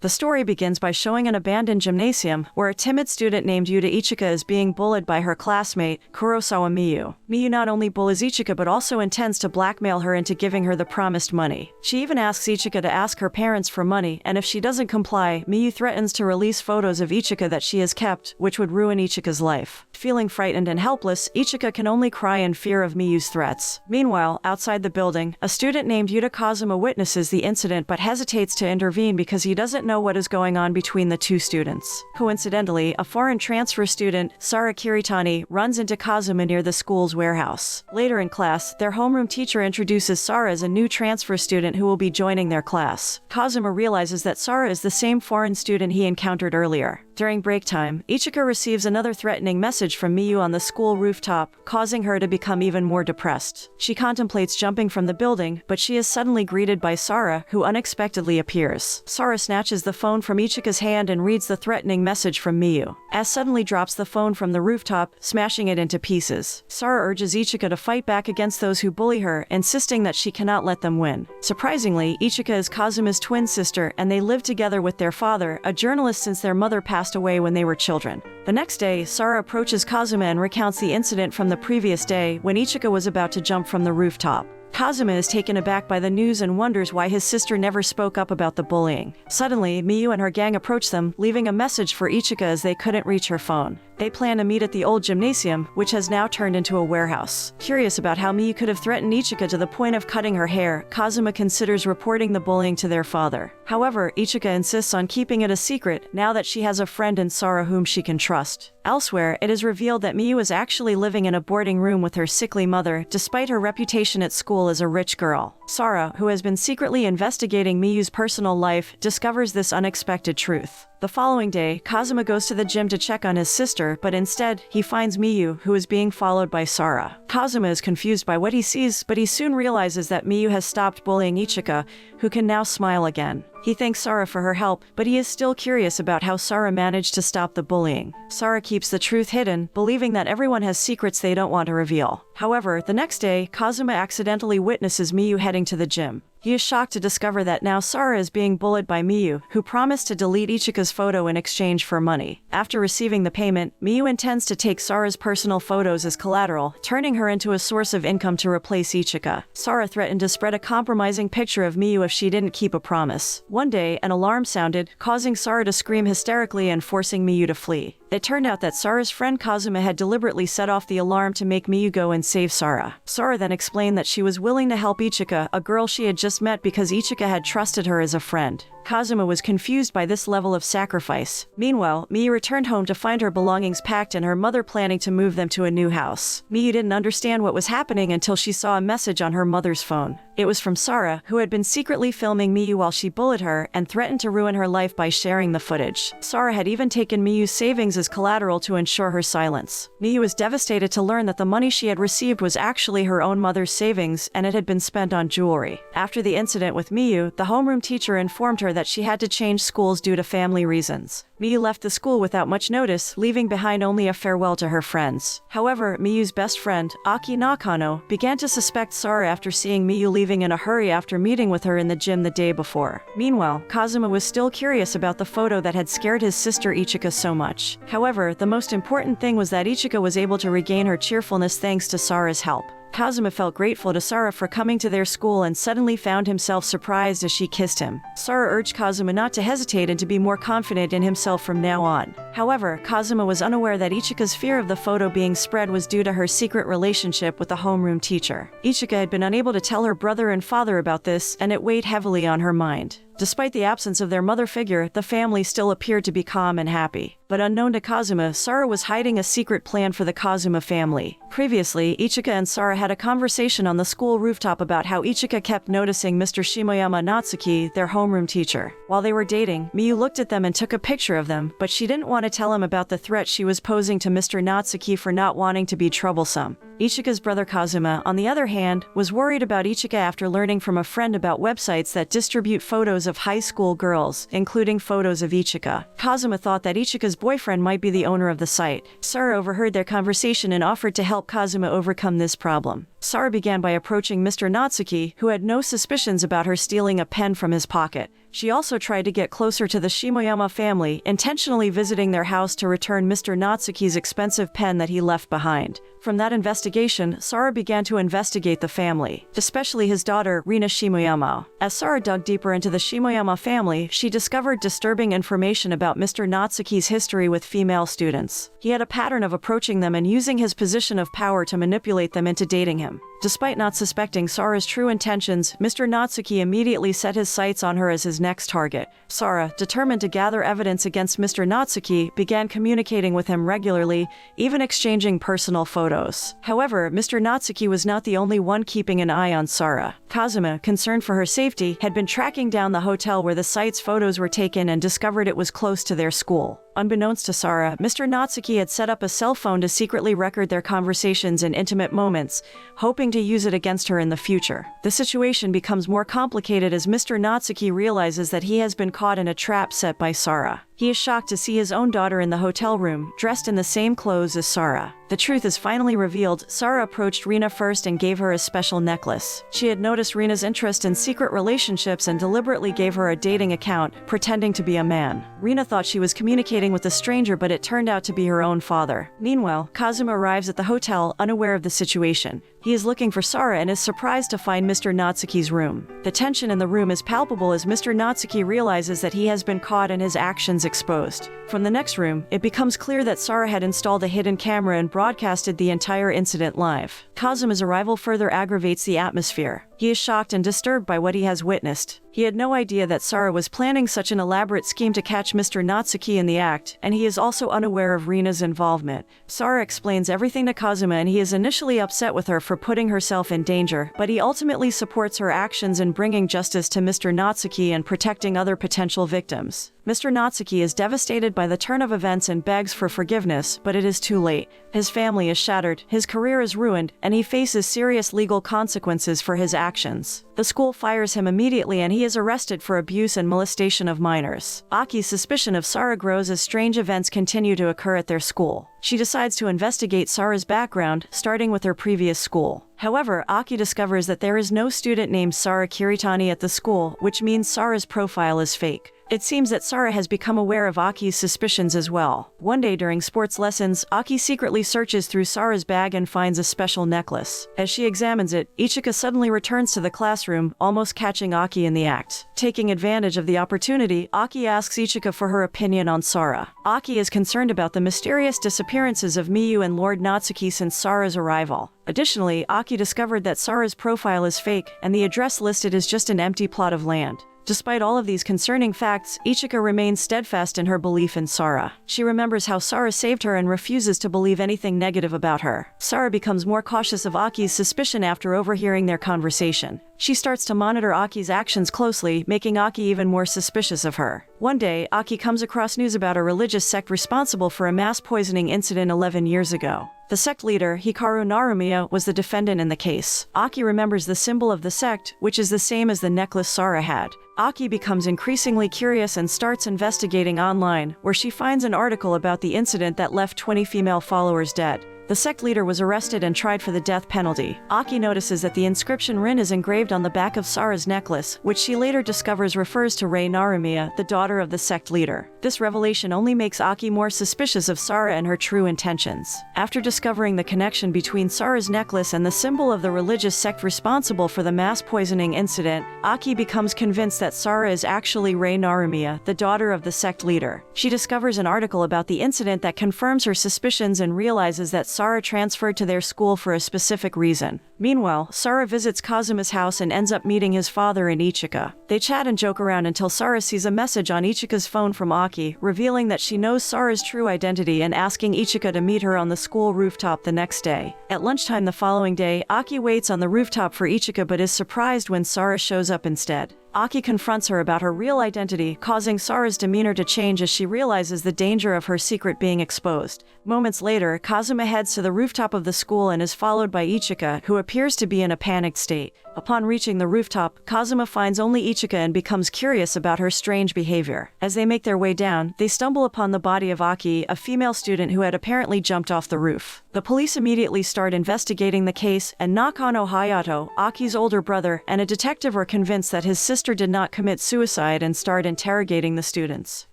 The story begins by showing an abandoned gymnasium where a timid student named Yuda Ichika is being bullied by her classmate, Kurosawa Miyu. Miyu not only bullies Ichika but also intends to blackmail her into giving her the promised money. She even asks Ichika to ask her parents for money, and if she doesn't comply, Miyu threatens to release photos of Ichika that she has kept, which would ruin Ichika's life. Feeling frightened and helpless, Ichika can only cry in fear of Miyu's threats. Meanwhile, outside the building, a student named Yuda Kazuma witnesses the incident but hesitates to intervene because he doesn't know what is going on between the two students. Coincidentally, a foreign transfer student, Sara Kiritani, runs into Kazuma near the school's warehouse. Later in class, their homeroom teacher introduces Sara as a new transfer student who will be joining their class. Kazuma realizes that Sara is the same foreign student he encountered earlier. During break time, Ichika receives another threatening message from Miyu on the school rooftop, causing her to become even more depressed. She contemplates jumping from the building, but she is suddenly greeted by Sara, who unexpectedly appears. Sara snatches the phone from Ichika's hand and reads the threatening message from Miyu. As suddenly drops the phone from the rooftop, smashing it into pieces. Sara urges Ichika to fight back against those who bully her, insisting that she cannot let them win. Surprisingly, Ichika is Kazuma's twin sister, and they live together with their father, a journalist since their mother passed away when they were children. The next day, Sara approaches Kazuma and recounts the incident from the previous day when Ichika was about to jump from the rooftop. Kazuma is taken aback by the news and wonders why his sister never spoke up about the bullying. Suddenly, Miyu and her gang approach them, leaving a message for Ichika as they couldn't reach her phone. They plan to meet at the old gymnasium, which has now turned into a warehouse. Curious about how Miyu could have threatened Ichika to the point of cutting her hair, Kazuma considers reporting the bullying to their father. However, Ichika insists on keeping it a secret now that she has a friend in Sara whom she can trust. Elsewhere, it is revealed that Miyu is actually living in a boarding room with her sickly mother, despite her reputation at school as a rich girl. Sara, who has been secretly investigating Miyu's personal life, discovers this unexpected truth. The following day, Kazuma goes to the gym to check on his sister, but instead, he finds Miyu, who is being followed by Sara. Kazuma is confused by what he sees, but he soon realizes that Miyu has stopped bullying Ichika, who can now smile again. He thanks Sara for her help, but he is still curious about how Sara managed to stop the bullying. Sara keeps the truth hidden, believing that everyone has secrets they don't want to reveal. However, the next day, Kazuma accidentally witnesses Miyu heading to the gym. He is shocked to discover that now Sara is being bullied by Miyu, who promised to delete Ichika's photo in exchange for money. After receiving the payment, Miyu intends to take Sara's personal photos as collateral, turning her into a source of income to replace Ichika. Sara threatened to spread a compromising picture of Miyu if she didn't keep a promise. One day, an alarm sounded, causing Sara to scream hysterically and forcing Miyu to flee. It turned out that Sara's friend Kazuma had deliberately set off the alarm to make Miyu go and save Sara. Sara then explained that she was willing to help Ichika, a girl she had just met, because Ichika had trusted her as a friend. Kazuma was confused by this level of sacrifice. Meanwhile, Miyu returned home to find her belongings packed and her mother planning to move them to a new house. Miyu didn't understand what was happening until she saw a message on her mother's phone. It was from Sara, who had been secretly filming Miyu while she bullied her and threatened to ruin her life by sharing the footage. Sara had even taken Miyu's savings as collateral to ensure her silence. Miyu was devastated to learn that the money she had received was actually her own mother's savings and it had been spent on jewelry. After the incident with Miyu, the homeroom teacher informed her that she had to change schools due to family reasons. Miyu left the school without much notice, leaving behind only a farewell to her friends. However, Miyu's best friend, Aki Nakano, began to suspect Sara after seeing Miyu leaving in a hurry after meeting with her in the gym the day before. Meanwhile, Kazuma was still curious about the photo that had scared his sister Ichika so much. However, the most important thing was that Ichika was able to regain her cheerfulness thanks to Sara's help. Kazuma felt grateful to Sara for coming to their school and suddenly found himself surprised as she kissed him. Sara urged Kazuma not to hesitate and to be more confident in himself from now on. However, Kazuma was unaware that Ichika's fear of the photo being spread was due to her secret relationship with the homeroom teacher. Ichika had been unable to tell her brother and father about this, and it weighed heavily on her mind. Despite the absence of their mother figure, the family still appeared to be calm and happy. But unknown to Kazuma, Sara was hiding a secret plan for the Kazuma family. Previously, Ichika and Sara had a conversation on the school rooftop about how Ichika kept noticing Mr. Shimoyama Natsuki, their homeroom teacher. While they were dating, Miyu looked at them and took a picture of them, but she didn't want to tell him about the threat she was posing to Mr. Natsuki for not wanting to be troublesome. Ichika's brother Kazuma, on the other hand, was worried about Ichika after learning from a friend about websites that distribute photos of high school girls, including photos of Ichika. Kazuma thought that Ichika's boyfriend might be the owner of the site. Sara overheard their conversation and offered to help Kazuma overcome this problem. Sara began by approaching Mr. Natsuki, who had no suspicions about her stealing a pen from his pocket. She also tried to get closer to the Shimoyama family, intentionally visiting their house to return Mr. Natsuki's expensive pen that he left behind. From that investigation, Sara began to investigate the family, especially his daughter, Rina Shimoyama. As Sara dug deeper into the Shimoyama family, she discovered disturbing information about Mr. Natsuki's history with female students. He had a pattern of approaching them and using his position of power to manipulate them into dating him. Despite not suspecting Sara's true intentions, Mr. Natsuki immediately set his sights on her as his next target. Sara, determined to gather evidence against Mr. Natsuki, began communicating with him regularly, even exchanging personal photos. However, Mr. Natsuki was not the only one keeping an eye on Sara. Kazuma, concerned for her safety, had been tracking down the hotel where the site's photos were taken and discovered it was close to their school. Unbeknownst to Sara, Mr. Natsuki had set up a cell phone to secretly record their conversations and intimate moments, hoping to use it against her in the future. The situation becomes more complicated as Mr. Natsuki realizes that he has been caught in a trap set by Sara. He is shocked to see his own daughter in the hotel room, dressed in the same clothes as Sara. The truth is finally revealed. Sara approached Rina first and gave her a special necklace. She had noticed Rina's interest in secret relationships and deliberately gave her a dating account, pretending to be a man. Rina thought she was communicating with a stranger, but it turned out to be her own father. Meanwhile, Kazuma arrives at the hotel, unaware of the situation. He is looking for Sara and is surprised to find Mr. Natsuki's room. The tension in the room is palpable as Mr. Natsuki realizes that he has been caught and his actions exposed. From the next room, it becomes clear that Sara had installed a hidden camera and broadcasted the entire incident live. Kazuma's arrival further aggravates the atmosphere. He is shocked and disturbed by what he has witnessed. He had no idea that Sara was planning such an elaborate scheme to catch Mr. Natsuki in the act, and he is also unaware of Rina's involvement. Sara explains everything to Kazuma and he is initially upset with her for putting herself in danger, but he ultimately supports her actions in bringing justice to Mr. Natsuki and protecting other potential victims. Mr. Natsuki is devastated by the turn of events and begs for forgiveness, but it is too late. His family is shattered, his career is ruined, and he faces serious legal consequences for his actions. The school fires him immediately and he is arrested for abuse and molestation of minors. Aki's suspicion of Sara grows as strange events continue to occur at their school. She decides to investigate Sara's background, starting with her previous school. However, Aki discovers that there is no student named Sara Kiritani at the school, which means Sara's profile is fake. It seems that Sara has become aware of Aki's suspicions as well. One day during sports lessons, Aki secretly searches through Sara's bag and finds a special necklace. As she examines it, Ichika suddenly returns to the classroom, almost catching Aki in the act. Taking advantage of the opportunity, Aki asks Ichika for her opinion on Sara. Aki is concerned about the mysterious disappearances of Miyu and Lord Natsuki since Sara's arrival. Additionally, Aki discovered that Sara's profile is fake, and the address listed is just an empty plot of land. Despite all of these concerning facts, Ichika remains steadfast in her belief in Sara. She remembers how Sara saved her and refuses to believe anything negative about her. Sara becomes more cautious of Aki's suspicion after overhearing their conversation. She starts to monitor Aki's actions closely, making Aki even more suspicious of her. One day, Aki comes across news about a religious sect responsible for a mass poisoning incident 11 years ago. The sect leader, Hikaru Narumiya, was the defendant in the case. Aki remembers the symbol of the sect, which is the same as the necklace Sara had. Aki becomes increasingly curious and starts investigating online, where she finds an article about the incident that left 20 female followers dead. The sect leader was arrested and tried for the death penalty. Aki notices that the inscription Rin is engraved on the back of Sara's necklace, which she later discovers refers to Rei Narumiya, the daughter of the sect leader. This revelation only makes Aki more suspicious of Sara and her true intentions. After discovering the connection between Sara's necklace and the symbol of the religious sect responsible for the mass poisoning incident, Aki becomes convinced that Sara is actually Rei Narumiya, the daughter of the sect leader. She discovers an article about the incident that confirms her suspicions and realizes that Sara transferred to their school for a specific reason. Meanwhile, Sara visits Kazuma's house and ends up meeting his father and Ichika. They chat and joke around until Sara sees a message on Ichika's phone from Aki, revealing that she knows Sara's true identity and asking Ichika to meet her on the school rooftop the next day. At lunchtime the following day, Aki waits on the rooftop for Ichika but is surprised when Sara shows up instead. Aki confronts her about her real identity, causing Sara's demeanor to change as she realizes the danger of her secret being exposed. Moments later, Kazuma heads to the rooftop of the school and is followed by Ichika, who appears appears to be in a panicked state. Upon reaching the rooftop, Kazuma finds only Ichika and becomes curious about her strange behavior. As they make their way down, they stumble upon the body of Aki, a female student who had apparently jumped off the roof. The police immediately start investigating the case, and Nakano Hayato, Aki's older brother, and a detective are convinced that his sister did not commit suicide and start interrogating the students.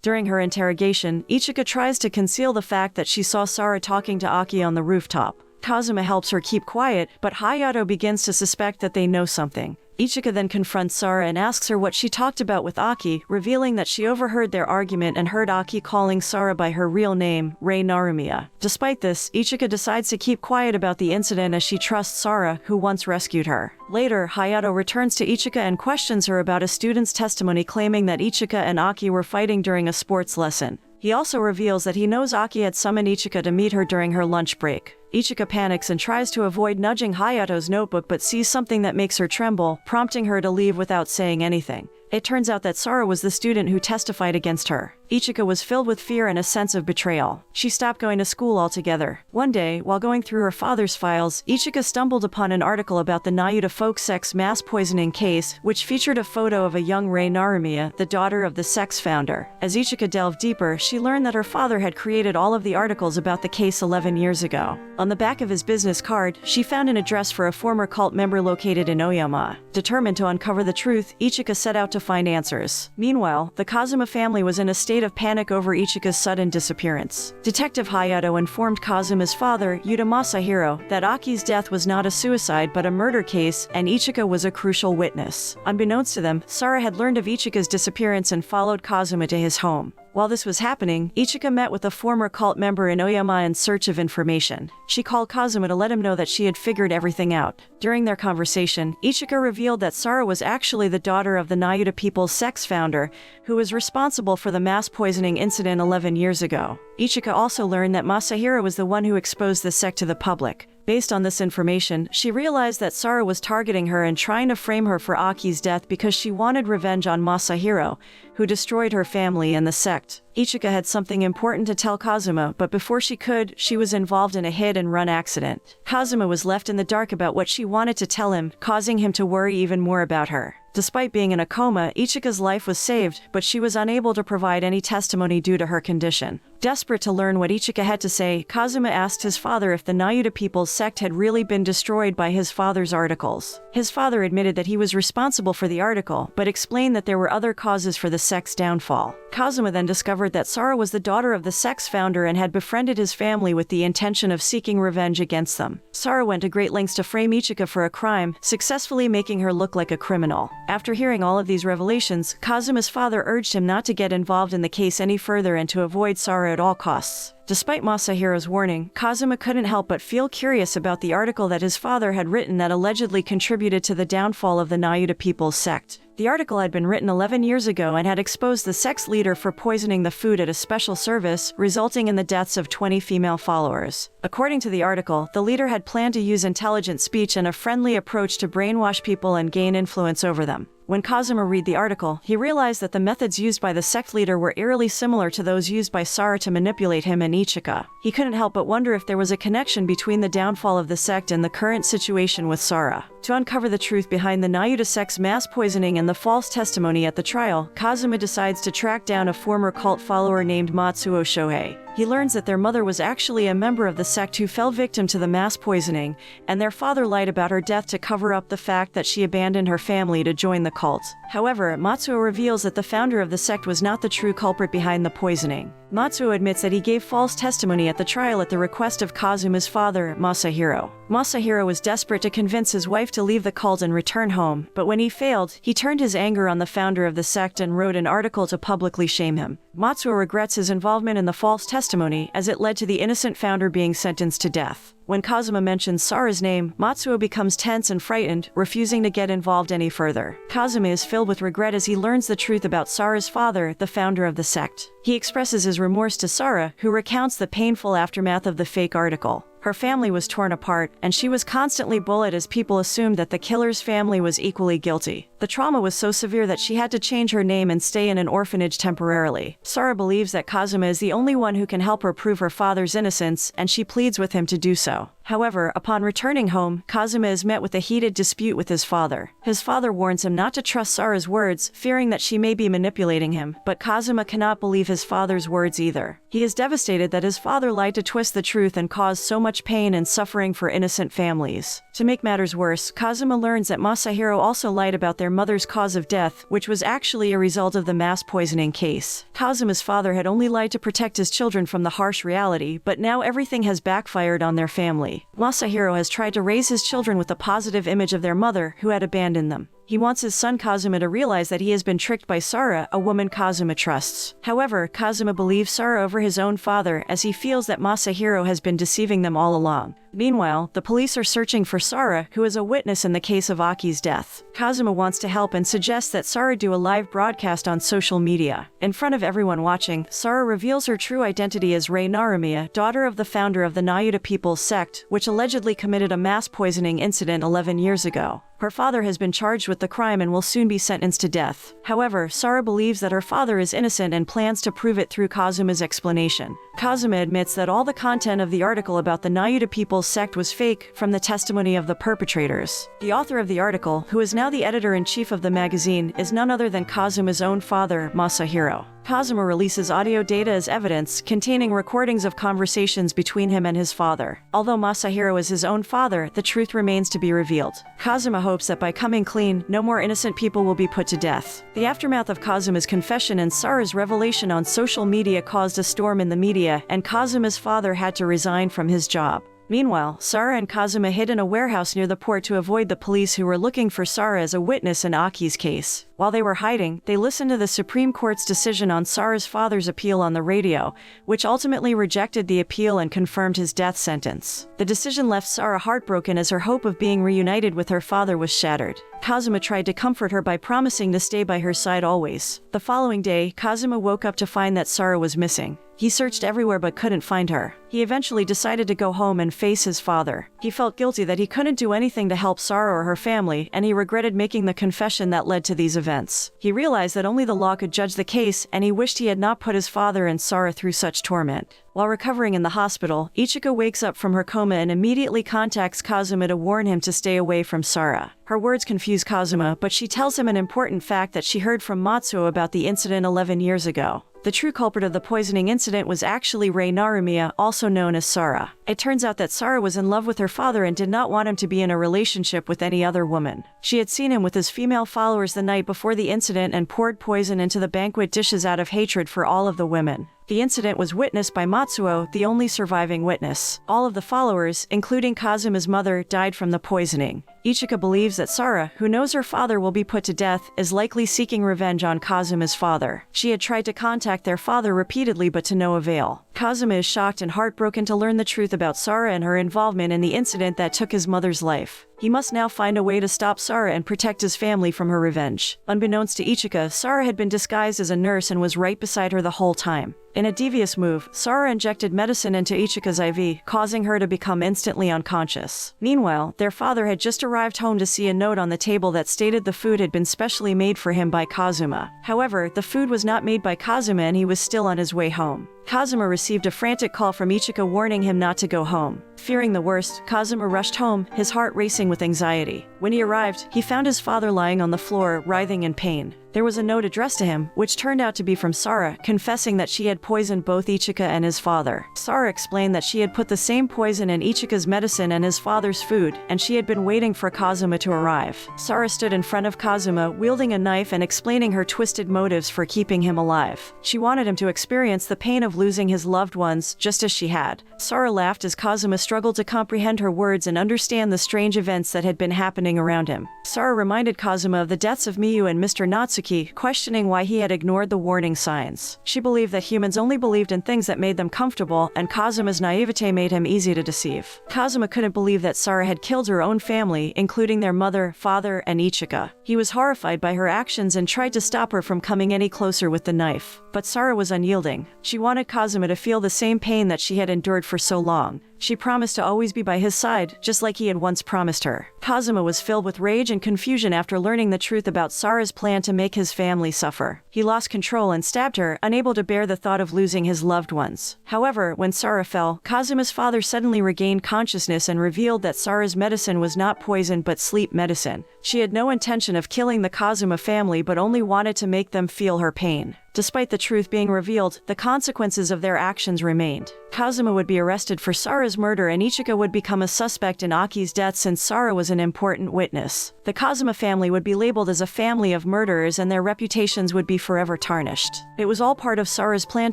During her interrogation, Ichika tries to conceal the fact that she saw Sara talking to Aki on the rooftop. Kazuma helps her keep quiet, but Hayato begins to suspect that they know something. Ichika then confronts Sara and asks her what she talked about with Aki, revealing that she overheard their argument and heard Aki calling Sara by her real name, Rei Narumiya. Despite this, Ichika decides to keep quiet about the incident as she trusts Sara, who once rescued her. Later, Hayato returns to Ichika and questions her about a student's testimony claiming that Ichika and Aki were fighting during a sports lesson. He also reveals that he knows Aki had summoned Ichika to meet her during her lunch break. Ichika panics and tries to avoid nudging Hayato's notebook but sees something that makes her tremble, prompting her to leave without saying anything. It turns out that Sara was the student who testified against her. Ichika was filled with fear and a sense of betrayal. She stopped going to school altogether. One day, while going through her father's files, Ichika stumbled upon an article about the Nayuta folk sex mass poisoning case, which featured a photo of a young Rei Narumiya, the daughter of the sex founder. As Ichika delved deeper, she learned that her father had created all of the articles about the case 11 years ago. On the back of his business card, she found an address for a former cult member located in Oyama. Determined to uncover the truth, Ichika set out to find answers. Meanwhile, the Kazuma family was in a state of panic over Ichika's sudden disappearance. Detective Hayato informed Kazuma's father, Yuda Masahiro, that Aki's death was not a suicide but a murder case, and Ichika was a crucial witness. Unbeknownst to them, Sara had learned of Ichika's disappearance and followed Kazuma to his home. While this was happening, Ichika met with a former cult member in Oyama in search of information. She called Kazuma to let him know that she had figured everything out. During their conversation, Ichika revealed that Sara was actually the daughter of the Nayuta people's sex founder, who was responsible for the mass poisoning incident 11 years ago. Ichika also learned that Masahiro was the one who exposed the sect to the public. Based on this information, she realized that Sara was targeting her and trying to frame her for Aki's death because she wanted revenge on Masahiro, who destroyed her family and the sect. Ichika had something important to tell Kazuma, but before she could, she was involved in a hit-and-run accident. Kazuma was left in the dark about what she wanted to tell him, causing him to worry even more about her. Despite being in a coma, Ichika's life was saved, but she was unable to provide any testimony due to her condition. Desperate to learn what Ichika had to say, Kazuma asked his father if the Nayuta people's sect had really been destroyed by his father's articles. His father admitted that he was responsible for the article, but explained that there were other causes for the sect's downfall. Kazuma then discovered that Sara was the daughter of the sect's founder and had befriended his family with the intention of seeking revenge against them. Sara went to great lengths to frame Ichika for a crime, successfully making her look like a criminal. After hearing all of these revelations, Kazuma's father urged him not to get involved in the case any further and to avoid Sara at all costs. Despite Masahiro's warning, Kazuma couldn't help but feel curious about the article that his father had written that allegedly contributed to the downfall of the Nayuta people's sect. The article had been written 11 years ago and had exposed the sect's leader for poisoning the food at a special service, resulting in the deaths of 20 female followers. According to the article, the leader had planned to use intelligent speech and a friendly approach to brainwash people and gain influence over them. When Kazuma read the article, he realized that the methods used by the sect leader were eerily similar to those used by Sara to manipulate him and Ichika. He couldn't help but wonder if there was a connection between the downfall of the sect and the current situation with Sara. To uncover the truth behind the Nayuta sect's mass poisoning and the false testimony at the trial, Kazuma decides to track down a former cult follower named Matsuo Shohei. He learns that their mother was actually a member of the sect who fell victim to the mass poisoning, and their father lied about her death to cover up the fact that she abandoned her family to join the cult. However, Matsuo reveals that the founder of the sect was not the true culprit behind the poisoning. Matsuo admits that he gave false testimony at the trial at the request of Kazuma's father, Masahiro. Masahiro was desperate to convince his wife to leave the cult and return home, but when he failed, he turned his anger on the founder of the sect and wrote an article to publicly shame him. Matsuo regrets his involvement in the false testimony, as it led to the innocent founder being sentenced to death. When Kazuma mentions Sara's name, Matsuo becomes tense and frightened, refusing to get involved any further. Kazuma is filled with regret as he learns the truth about Sara's father, the founder of the sect. He expresses his remorse to Sara, who recounts the painful aftermath of the fake article. Her family was torn apart, and she was constantly bullied as people assumed that the killer's family was equally guilty. The trauma was so severe that she had to change her name and stay in an orphanage temporarily. Sara believes that Kazuma is the only one who can help her prove her father's innocence, and she pleads with him to do so. However, upon returning home, Kazuma is met with a heated dispute with his father. His father warns him not to trust Sara's words, fearing that she may be manipulating him, but Kazuma cannot believe his father's words either. He is devastated that his father lied to twist the truth and cause so much pain and suffering for innocent families. To make matters worse, Kazuma learns that Masahiro also lied about their mother's cause of death, which was actually a result of the mass poisoning case. Kazuma's father had only lied to protect his children from the harsh reality, but now everything has backfired on their family. Masahiro has tried to raise his children with a positive image of their mother, who had abandoned them. He wants his son Kazuma to realize that he has been tricked by Sara, a woman Kazuma trusts. However, Kazuma believes Sara over his own father, as he feels that Masahiro has been deceiving them all along. Meanwhile, the police are searching for Sara, who is a witness in the case of Aki's death. Kazuma wants to help and suggests that Sara do a live broadcast on social media. In front of everyone watching, Sara reveals her true identity as Rei Narumiya, daughter of the founder of the Yuda People's Sect, which allegedly committed a mass poisoning incident 11 years ago. Her father has been charged with the crime and will soon be sentenced to death. However, Sara believes that her father is innocent and plans to prove it through Kazuma's explanation. Kazuma admits that all the content of the article about the Yuda People's Sect was fake, from the testimony of the perpetrators. The author of the article, who is now the editor-in-chief of the magazine, is none other than Kazuma's own father, Masahiro. Kazuma releases audio data as evidence, containing recordings of conversations between him and his father. Although Masahiro is his own father, the truth remains to be revealed. Kazuma hopes that by coming clean, no more innocent people will be put to death. The aftermath of Kazuma's confession and Sara's revelation on social media caused a storm in the media, and Kazuma's father had to resign from his job. Meanwhile, Sara and Kazuma hid in a warehouse near the port to avoid the police who were looking for Sara as a witness in Aki's case. While they were hiding, they listened to the Supreme Court's decision on Sara's father's appeal on the radio, which ultimately rejected the appeal and confirmed his death sentence. The decision left Sara heartbroken as her hope of being reunited with her father was shattered. Kazuma tried to comfort her by promising to stay by her side always. The following day, Kazuma woke up to find that Sara was missing. He searched everywhere but couldn't find her. He eventually decided to go home and face his father. He felt guilty that he couldn't do anything to help Sara or her family, and he regretted making the confession that led to these events. He realized that only the law could judge the case, and he wished he had not put his father and Sara through such torment. While recovering in the hospital, Ichika wakes up from her coma and immediately contacts Kazuma to warn him to stay away from Sara. Her words confuse Kazuma, but she tells him an important fact that she heard from Matsuo about the incident 11 years ago. The true culprit of the poisoning incident was actually Rei Narumiya, also known as Sara. It turns out that Sara was in love with her father and did not want him to be in a relationship with any other woman. She had seen him with his female followers the night before the incident and poured poison into the banquet dishes out of hatred for all of the women. The incident was witnessed by Matsuo, the only surviving witness. All of the followers, including Kazuma's mother, died from the poisoning. Ichika believes that Sara, who knows her father will be put to death, is likely seeking revenge on Kazuma's father. She had tried to contact their father repeatedly but to no avail. Kazuma is shocked and heartbroken to learn the truth about Sara and her involvement in the incident that took his mother's life. He must now find a way to stop Sara and protect his family from her revenge. Unbeknownst to Ichika, Sara had been disguised as a nurse and was right beside her the whole time. In a devious move, Sara injected medicine into Ichika's IV, causing her to become instantly unconscious. Meanwhile, their father had just arrived home to see a note on the table that stated the food had been specially made for him by Kazuma. However, the food was not made by Kazuma and he was still on his way home. Kazuma received a frantic call from Ichika warning him not to go home. Fearing the worst, Kazuma rushed home, his heart racing with anxiety. When he arrived, he found his father lying on the floor, writhing in pain. There was a note addressed to him, which turned out to be from Sara, confessing that she had poisoned both Ichika and his father. Sara explained that she had put the same poison in Ichika's medicine and his father's food, and she had been waiting for Kazuma to arrive. Sara stood in front of Kazuma, wielding a knife and explaining her twisted motives for keeping him alive. She wanted him to experience the pain of losing his loved ones, just as she had. Sara laughed as Kazuma struggled to comprehend her words and understand the strange events that had been happening around him. Sara reminded Kazuma of the deaths of Miyu and Mr. Natsuki, questioning why he had ignored the warning signs. She believed that humans only believed in things that made them comfortable, and Kazuma's naivete made him easy to deceive. Kazuma couldn't believe that Sara had killed her own family, including their mother, father, and Ichika. He was horrified by her actions and tried to stop her from coming any closer with the knife. But Sara was unyielding. She wanted Kazuma to feel the same pain that she had endured for so long. She promised to always be by his side, just like he had once promised her. Kazuma was filled with rage and confusion after learning the truth about Sara's plan to make his family suffer. He lost control and stabbed her, unable to bear the thought of losing his loved ones. However, when Sara fell, Kazuma's father suddenly regained consciousness and revealed that Sara's medicine was not poison but sleep medicine. She had no intention of killing the Kazuma family but only wanted to make them feel her pain. Despite the truth being revealed, the consequences of their actions remained. Kazuma would be arrested for Sara's murder and Ichika would become a suspect in Aki's death since Sara was an important witness. The Kazuma family would be labeled as a family of murderers and their reputations would be forever tarnished. It was all part of Sara's plan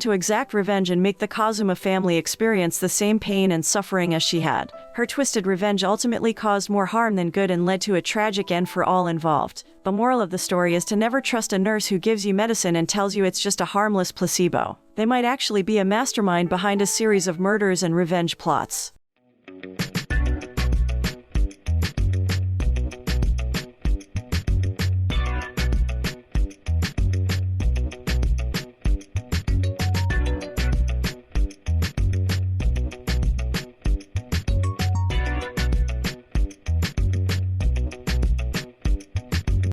to exact revenge and make the Kazuma family experience the same pain and suffering as she had. Her twisted revenge ultimately caused more harm than good and led to a tragic end for all involved. The moral of the story is to never trust a nurse who gives you medicine and tells you it's just a harmless placebo. They might actually be a mastermind behind a series of murders and revenge plots.